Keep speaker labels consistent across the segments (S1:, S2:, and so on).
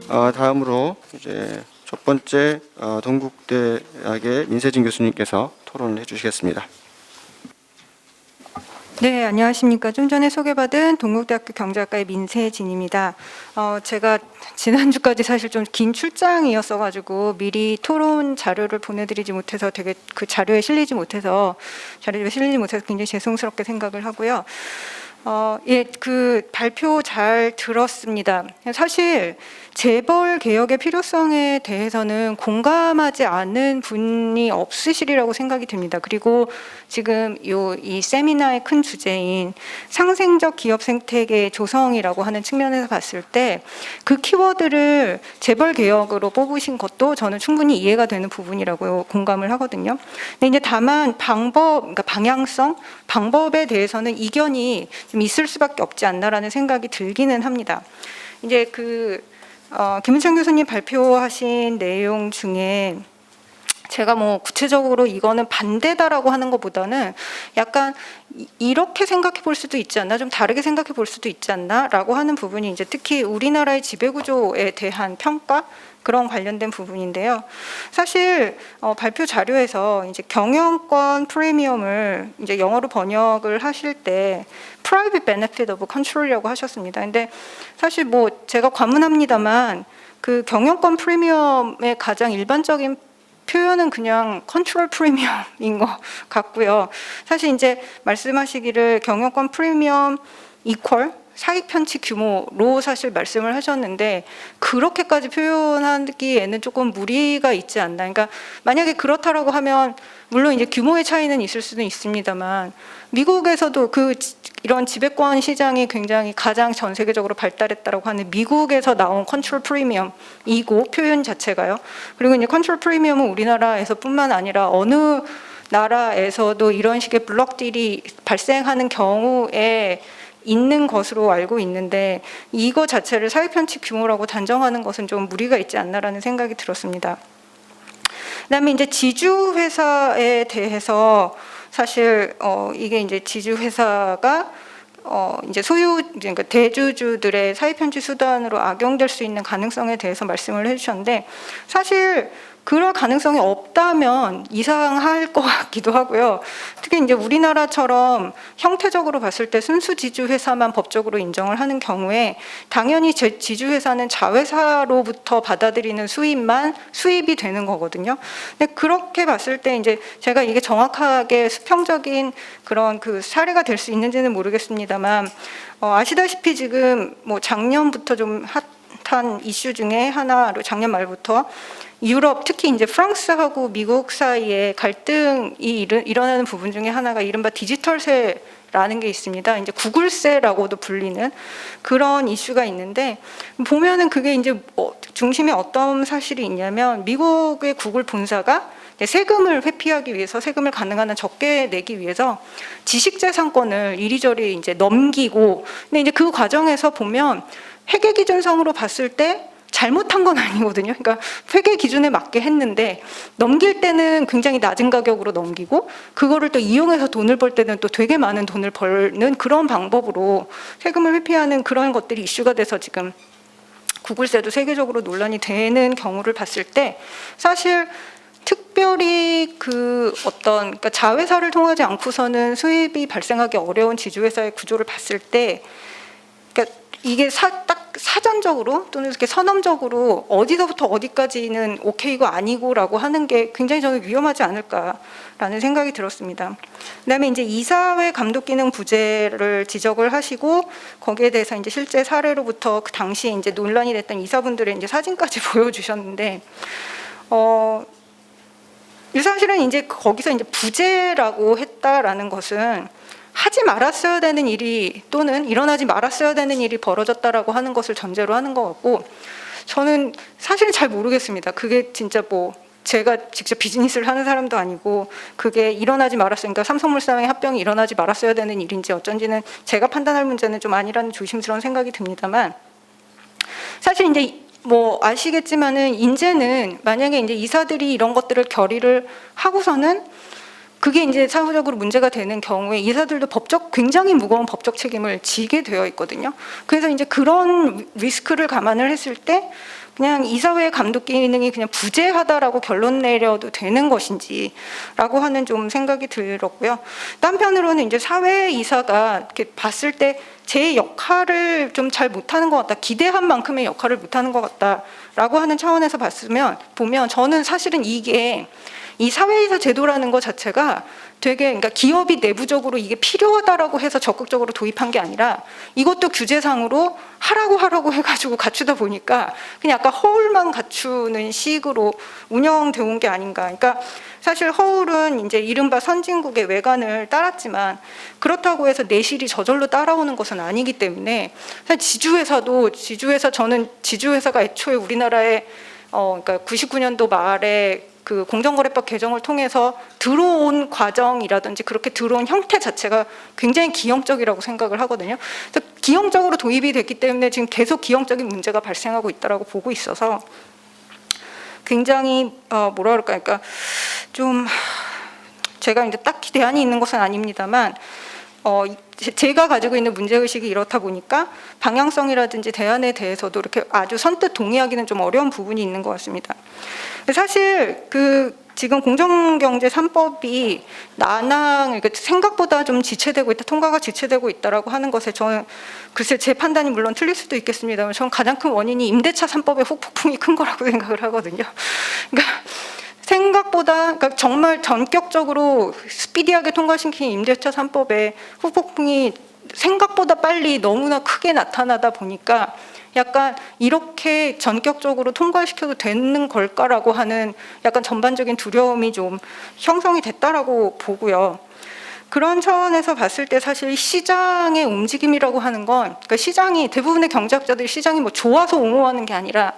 S1: 다음으로 이제 첫 번째 동국대학의 민세진 교수님께서 토론을 해주시겠습니다.
S2: 네, 안녕하십니까. 좀 전에 소개받은 동국대학교 경제학과의 민세진입니다. 제가 지난주까지 사실 좀 긴 출장이었어가지고 미리 토론 자료를 보내드리지 못해서 되게 그 자료에 실리지 못해서 굉장히 죄송스럽게 생각을 하고요. 예, 그 발표 잘 들었습니다. 사실 재벌 개혁의 필요성에 대해서는 공감하지 않는 분이 없으시리라고 생각이 듭니다. 그리고 지금 이 세미나의 큰 주제인 상생적 기업 생태계 조성이라고 하는 측면에서 봤을 때 그 키워드를 재벌 개혁으로 뽑으신 것도 저는 충분히 이해가 되는 부분이라고 공감을 하거든요. 근데 이제 다만 그러니까 방향성, 방법에 대해서는 이견이 좀 있을 수밖에 없지 않나라는 생각이 들기는 합니다. 이제 김은천 교수님 발표하신 내용 중에 제가 뭐 구체적으로 이거는 반대다라고 하는 것보다는 약간 이렇게 생각해 볼 수도 있지 않나, 좀 다르게 생각해 볼 수도 있지 않나라고 하는 부분이 이제 특히 우리나라의 지배구조에 대한 평가, 그런 관련된 부분인데요. 사실 발표 자료에서 이제 경영권 프리미엄을 이제 영어로 번역을 하실 때 private benefit of control이라고 하셨습니다. 근데 사실 뭐 제가 과문합니다만 그 경영권 프리미엄의 가장 일반적인 표현은 그냥 컨트롤 프리미엄인 것 같고요. 사실 이제 말씀하시기를 경영권 프리미엄 이퀄 사익 편취 규모로 사실 말씀을 하셨는데 그렇게까지 표현하기에는 조금 무리가 있지 않나. 그러니까 만약에 그렇다라고 하면 물론 이제 규모의 차이는 있을 수는 있습니다만 미국에서도 이런 지배권 시장이 굉장히 가장 전 세계적으로 발달했다라고 하는 미국에서 나온 컨트롤 프리미엄이고 표현 자체가요. 그리고 이제 컨트롤 프리미엄은 우리나라에서뿐만 아니라 어느 나라에서도 이런 식의 블록딜이 발생하는 경우에 있는 것으로 알고 있는데 이거 자체를 사익 편취 규모라고 단정하는 것은 좀 무리가 있지 않나라는 생각이 들었습니다. 그다음에 이제 지주 회사에 대해서 사실 이게 이제 지주 회사가 이제 그러니까 대주주들의 사익 편취 수단으로 악용될 수 있는 가능성에 대해서 말씀을 해주셨는데 사실 그럴 가능성이 없다면 이상할 것 같기도 하고요. 특히 이제 우리나라처럼 형태적으로 봤을 때 순수 지주회사만 법적으로 인정을 하는 경우에 당연히 지주회사는 자회사로부터 받아들이는 수입만 수입이 되는 거거든요. 근데 그렇게 봤을 때 이제 제가 이게 정확하게 수평적인 그런 그 사례가 될 수 있는지는 모르겠습니다만 아시다시피 지금 뭐 작년부터 좀 핫한 이슈 중에 하나로 작년 말부터 유럽 특히 이제 프랑스하고 미국 사이에 갈등이 일어나는 부분 중에 하나가 이른바 디지털세라는 게 있습니다. 이제 구글세라고도 불리는 그런 이슈가 있는데 보면은 그게 이제 중심에 어떤 사실이 있냐면 미국의 구글 본사가 세금을 회피하기 위해서 세금을 가능한 한 적게 내기 위해서 지식재산권을 이리저리 이제 넘기고 근데 이제 그 과정에서 보면 회계 기준상으로 봤을 때 잘못한 건 아니거든요. 그러니까 회계 기준에 맞게 했는데 넘길 때는 굉장히 낮은 가격으로 넘기고 그거를 또 이용해서 돈을 벌 때는 또 되게 많은 돈을 벌는 그런 방법으로 세금을 회피하는 그런 것들이 이슈가 돼서 지금 구글세도 세계적으로 논란이 되는 경우를 봤을 때 사실 특별히 그러니까 자회사를 통하지 않고서는 수입이 발생하기 어려운 지주회사의 구조를 봤을 때 그러니까 이게 딱 사전적으로 또는 이렇게 선언적으로 어디서부터 어디까지는 오케이고 아니고라고 하는 게 굉장히 저는 위험하지 않을까라는 생각이 들었습니다. 그다음에 이제 이사회 감독 기능 부재를 지적을 하시고 거기에 대해서 이제 실제 사례로부터 그 당시 이제 논란이 됐던 이사분들의 이제 사진까지 보여주셨는데 사실은 이제 거기서 이제 부재라고 했다라는 것은 하지 말았어야 되는 일이 또는 일어나지 말았어야 되는 일이 벌어졌다라고 하는 것을 전제로 하는 것 같고 저는 사실은 잘 모르겠습니다. 그게 진짜 뭐 제가 직접 비즈니스를 하는 사람도 아니고 그게 일어나지 말았어요. 그러니까 삼성물산의 합병이 일어나지 말았어야 되는 일인지 어쩐지는 제가 판단할 문제는 좀 아니라는 조심스러운 생각이 듭니다만 사실 이제 뭐 아시겠지만은 이제는 만약에 이제 이사들이 이런 것들을 결의를 하고서는 그게 이제 사후적으로 문제가 되는 경우에 이사들도 굉장히 무거운 법적 책임을 지게 되어 있거든요. 그래서 이제 그런 리스크를 감안을 했을 때 그냥 이사회 감독 기능이 그냥 부재하다라고 결론 내려도 되는 것인지라고 하는 좀 생각이 들었고요. 또 한편으로는 이제 사회 이사가 이렇게 봤을 때 제 역할을 좀 잘 못하는 것 같다, 기대한 만큼의 역할을 못하는 것 같다라고 하는 차원에서 보면 저는 사실은 이게 이 사회이사 제도라는 것 자체가 되게, 그러니까 기업이 내부적으로 이게 필요하다라고 해서 적극적으로 도입한 게 아니라 이것도 규제상으로 하라고 해가지고 갖추다 보니까 그냥 약간 허울만 갖추는 식으로 운영되어 온 게 아닌가. 그러니까 사실 허울은 이제 이른바 선진국의 외관을 따랐지만 그렇다고 해서 내실이 저절로 따라오는 것은 아니기 때문에 사실 저는 지주회사가 애초에 우리나라에 그러니까 99년도 말에 그 공정거래법 개정을 통해서 들어온 과정이라든지 그렇게 들어온 형태 자체가 굉장히 기형적이라고 생각을 하거든요. 그래서 기형적으로 도입이 됐기 때문에 지금 계속 기형적인 문제가 발생하고 있다라고 보고 있어서 굉장히 뭐라 그럴까, 그러니까 좀 제가 이제 딱히 대안이 있는 것은 아닙니다만 제가 가지고 있는 문제의식이 이렇다 보니까 방향성이라든지 대안에 대해서도 이렇게 아주 선뜻 동의하기는 좀 어려운 부분이 있는 것 같습니다. 사실 지금 공정경제 3법이 그러니까 생각보다 좀 지체되고 있다, 통과가 지체되고 있다라고 하는 것에 저는 글쎄 제 판단이 물론 틀릴 수도 있겠습니다만 저는 가장 큰 원인이 임대차 3법의 후폭풍이 큰 거라고 생각을 하거든요. 그러니까 생각보다, 그러니까 정말 전격적으로 스피디하게 통과시킨 임대차 3법의 후폭풍이 생각보다 빨리 너무나 크게 나타나다 보니까 약간 이렇게 전격적으로 통과시켜도 되는 걸까라고 하는 약간 전반적인 두려움이 좀 형성이 됐다라고 보고요. 그런 차원에서 봤을 때 사실 시장의 움직임이라고 하는 건, 그러니까 시장이, 대부분의 경제학자들이 시장이 뭐 좋아서 옹호하는 게 아니라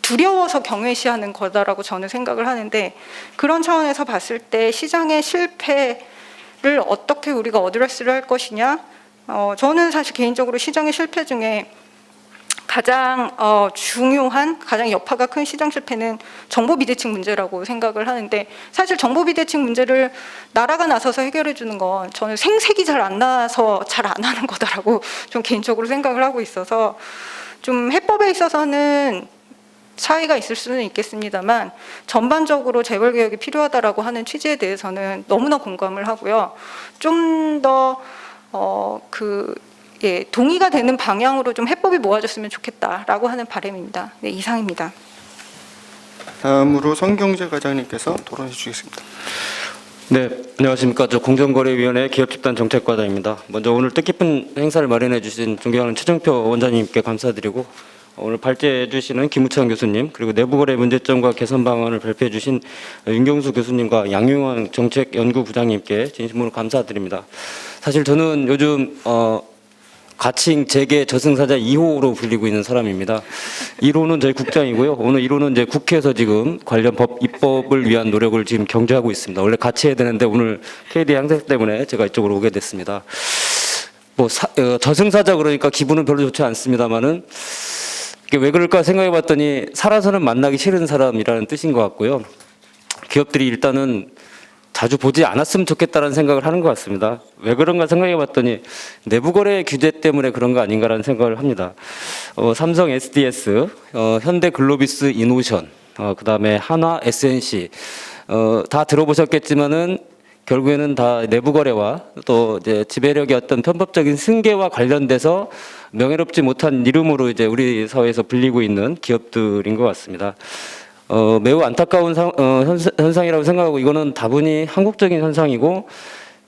S2: 두려워서 경외시하는 거다라고 저는 생각을 하는데, 그런 차원에서 봤을 때 시장의 실패를 어떻게 우리가 어드레스를 할 것이냐, 저는 사실 개인적으로 시장의 실패 중에 가장 중요한, 가장 여파가 큰 시장 실패는 정보 비대칭 문제라고 생각을 하는데, 사실 정보 비대칭 문제를 나라가 나서서 해결해 주는 건 저는 생색이 잘 안 나서 잘 안 하는 거다라고 좀 개인적으로 생각을 하고 있어서, 좀 해법에 있어서는 차이가 있을 수는 있겠습니다만 전반적으로 재벌 개혁이 필요하다라고 하는 취지에 대해서는 너무나 공감을 하고요. 좀 더 동의가 되는 방향으로 좀 해법이 모아졌으면 좋겠다라고 하는 바람입니다. 네, 이상입니다.
S1: 다음으로 성경제과장님께서 토론해 주시겠습니다.
S3: 네, 안녕하십니까. 저 공정거래위원회 기업집단정책과장입니다. 먼저 오늘 뜻깊은 행사를 마련해 주신 존경하는 최정표 원장님께 감사드리고, 오늘 발제해 주시는 김우창 교수님, 그리고 내부거래 문제점과 개선 방안을 발표해 주신 윤경수 교수님과 양용환 정책연구부장님께 진심으로 감사드립니다. 사실 저는 요즘 가칭 재계 저승사자 2호로 불리고 있는 사람입니다. 1호는 저희 국장이고요. 오늘 1호는 이제 국회에서 지금 관련 법 입법을 위한 노력을 지금 경주하고 있습니다. 원래 같이 해야 되는데 오늘 KD 행사 때문에 제가 이쪽으로 오게 됐습니다. 저승사자 그러니까 기분은 별로 좋지 않습니다만은 이게 왜 그럴까 생각해 봤더니 살아서는 만나기 싫은 사람이라는 뜻인 것 같고요. 기업들이 일단은 자주 보지 않았으면 좋겠다는 생각을 하는 것 같습니다. 왜 그런가 생각해 봤더니 내부거래 규제 때문에 그런 거 아닌가라는 생각을 합니다. 삼성 SDS, 현대 글로비스 이노션, 그다음에 한화 SNC, 다 들어보셨겠지만은 결국에는 다 내부거래와 또 이제 지배력의 어떤 편법적인 승계와 관련돼서 명예롭지 못한 이름으로 이제 우리 사회에서 불리고 있는 기업들인 것 같습니다. 매우 안타까운 현상이라고 생각하고, 이거는 다분히 한국적인 현상이고,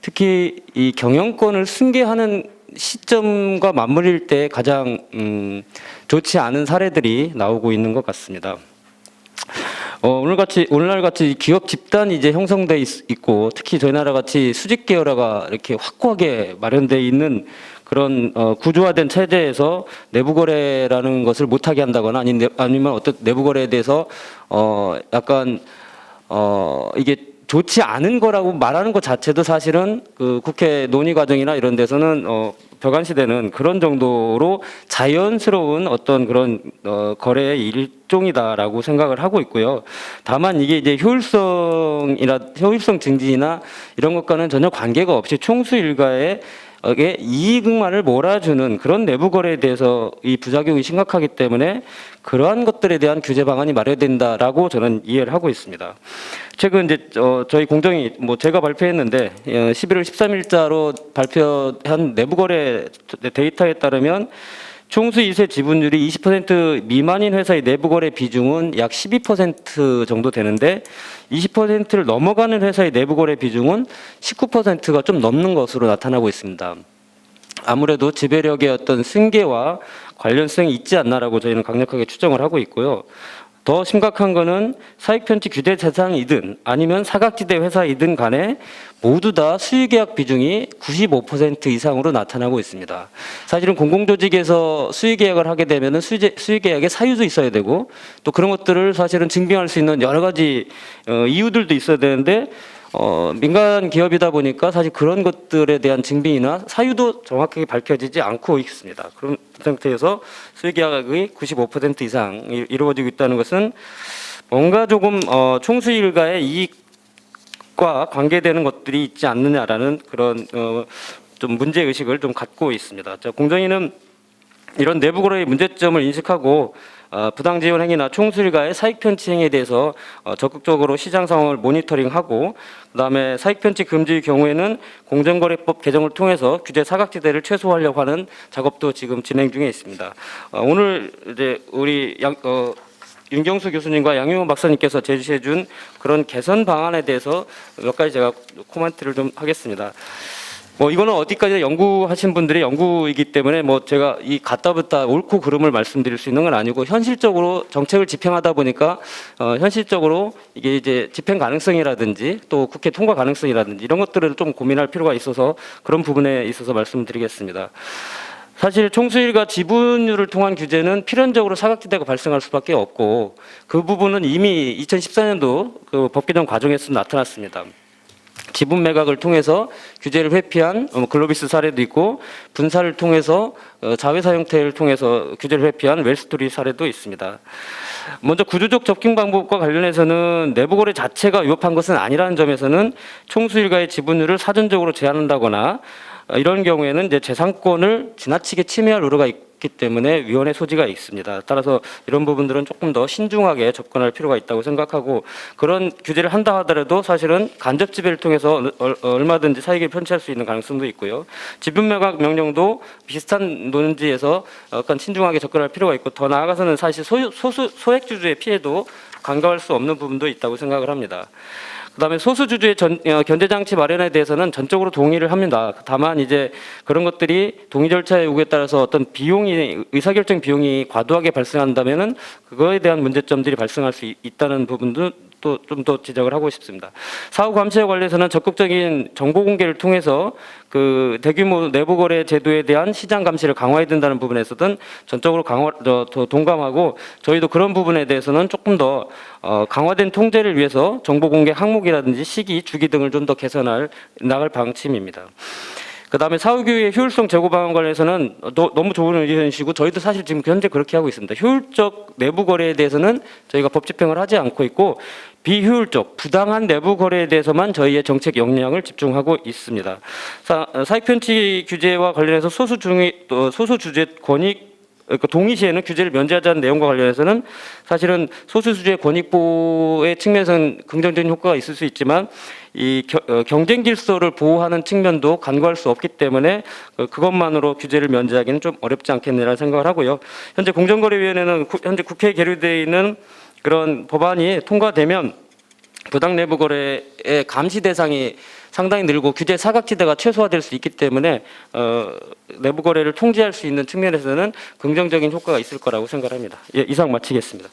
S3: 특히 이 경영권을 승계하는 시점과 맞물릴 때 가장 좋지 않은 사례들이 나오고 있는 것 같습니다. 오늘날 같이 기업 집단이 이제 형성돼 있고, 특히 저희 나라 같이 수직 계열화가 이렇게 확고하게 마련돼 있는 그런 구조화된 체제에서 내부거래라는 것을 못하게 한다거나 아니면 어떤 내부거래에 대해서 약간 이게 좋지 않은 거라고 말하는 것 자체도 사실은 그 국회 논의 과정이나 이런 데서는 벽안시되는 그런 정도로 자연스러운 어떤 그런 거래의 일종이다라고 생각을 하고 있고요. 다만 이게 이제 효율성 증진이나 이런 것과는 전혀 관계가 없이 총수 일가의 이익만을 몰아주는 그런 내부 거래에 대해서 이 부작용이 심각하기 때문에 그러한 것들에 대한 규제 방안이 마련된다라고 저는 이해를 하고 있습니다. 최근 이제 저희 공정위 제가 발표했는데 11월 13일자로 발표한 내부 거래 데이터에 따르면 총수 2세 지분율이 20% 미만인 회사의 내부 거래 비중은 약 12% 정도 되는데 20%를 넘어가는 회사의 내부 거래 비중은 19%가 좀 넘는 것으로 나타나고 있습니다. 아무래도 지배력의 어떤 승계와 관련성이 있지 않나라고 저희는 강력하게 추정을 하고 있고요. 더 심각한 거는 사익편취 규제 대상이든 아니면 사각지대 회사이든 간에 모두 다 수의계약 비중이 95% 이상으로 나타나고 있습니다. 사실은 공공조직에서 수의계약을 하게 되면 수의계약에 사유도 있어야 되고 또 그런 것들을 사실은 증빙할 수 있는 여러 가지 이유들도 있어야 되는데 민간 기업이다 보니까 사실 그런 것들에 대한 증빙이나 사유도 정확하게 밝혀지지 않고 있습니다. 그런 상태에서 수의계약이 95% 이상 이루어지고 있다는 것은 뭔가 조금 총수 일가의 이익과 관계되는 것들이 있지 않느냐라는 그런 좀 문제 의식을 좀 갖고 있습니다. 공정위는 이런 내부 거래의 문제점을 인식하고 부당 지원 행위나 총수 일가의 사익 편취 행위에 대해서 적극적으로 시장 상황을 모니터링하고 그다음에 사익 편취 금지의 경우에는 공정거래법 개정을 통해서 규제 사각지대를 최소화하려고 하는 작업도 지금 진행 중에 있습니다. 오늘 이제 우리 윤경수 교수님과 양용호 박사님께서 제시해준 그런 개선 방안에 대해서 몇 가지 제가 코멘트를 좀 하겠습니다. 이거는 어디까지 연구하신 분들의 연구이기 때문에 제가 이 갔다부터 옳고 그름을 말씀드릴 수 있는 건 아니고 현실적으로 정책을 집행하다 보니까 현실적으로 이게 이제 집행 가능성이라든지 또 국회 통과 가능성이라든지 이런 것들을 좀 고민할 필요가 있어서 그런 부분에 있어서 말씀드리겠습니다. 사실 총수일가 지분율을 통한 규제는 필연적으로 사각지대가 발생할 수밖에 없고 그 부분은 이미 2014년도 그 법 개정 과정에서 나타났습니다. 지분 매각을 통해서 규제를 회피한 글로비스 사례도 있고 분사를 통해서 자회사 형태를 통해서 규제를 회피한 웰스토리 사례도 있습니다. 먼저 구조적 접근 방법과 관련해서는 내부 거래 자체가 위법한 것은 아니라는 점에서는 총수 일가의 지분율을 사전적으로 제한한다거나 이런 경우에는 이제 재산권을 지나치게 침해할 우려가 있기 때문에 위헌의 소지가 있습니다. 따라서 이런 부분들은 조금 더 신중하게 접근할 필요가 있다고 생각하고 그런 규제를 한다 하더라도 사실은 간접 지배를 통해서 얼마든지 사익을 편취할 수 있는 가능성도 있고요. 지분 매각 명령도 비슷한 논지에서 약간 신중하게 접근할 필요가 있고 더 나아가서는 사실 소액주주의 피해도 간과할 수 없는 부분도 있다고 생각을 합니다. 그다음에 소수주주의 견제장치 마련에 대해서는 전적으로 동의를 합니다. 다만 이제 그런 것들이 동의 절차의 요구에 따라서 어떤 의사결정 비용이 과도하게 발생한다면은 그거에 대한 문제점들이 발생할 수 있다는 부분도 또 좀 더 지적을 하고 싶습니다. 사후 감시에 관련해서는 적극적인 정보 공개를 통해서 그 대규모 내부 거래 제도에 대한 시장 감시를 강화해야 된다는 부분에서는 전적으로 동감하고 저희도 그런 부분에 대해서는 조금 더 강화된 통제를 위해서 정보 공개 항목이라든지 시기, 주기 등을 좀 더 개선할 나갈 방침입니다. 그다음에 사후교육의 효율성 제고 방안 관련해서는 너무 좋은 의견이시고 저희도 사실 지금 현재 그렇게 하고 있습니다. 효율적 내부 거래에 대해서는 저희가 법 집행을 하지 않고 있고 비효율적 부당한 내부 거래에 대해서만 저희의 정책 역량을 집중하고 있습니다. 사익 편취 규제와 관련해서 소수주주의 권익 동의 시에는 규제를 면제하자는 내용과 관련해서는 사실은 소수주주의 권익 보호의 측면에서는 긍정적인 효과가 있을 수 있지만 이 경쟁 질서를 보호하는 측면도 간과할 수 없기 때문에 그것만으로 규제를 면제하기는 좀 어렵지 않겠느냐는 생각을 하고요. 현재 공정거래위원회는 현재 국회에 계류되어 있는 그런 법안이 통과되면 부당 내부 거래의 감시 대상이 상당히 늘고 규제 사각지대가 최소화될 수 있기 때문에 내부 거래를 통제할 수 있는 측면에서는 긍정적인 효과가 있을 거라고 생각합니다. 예, 이상 마치겠습니다.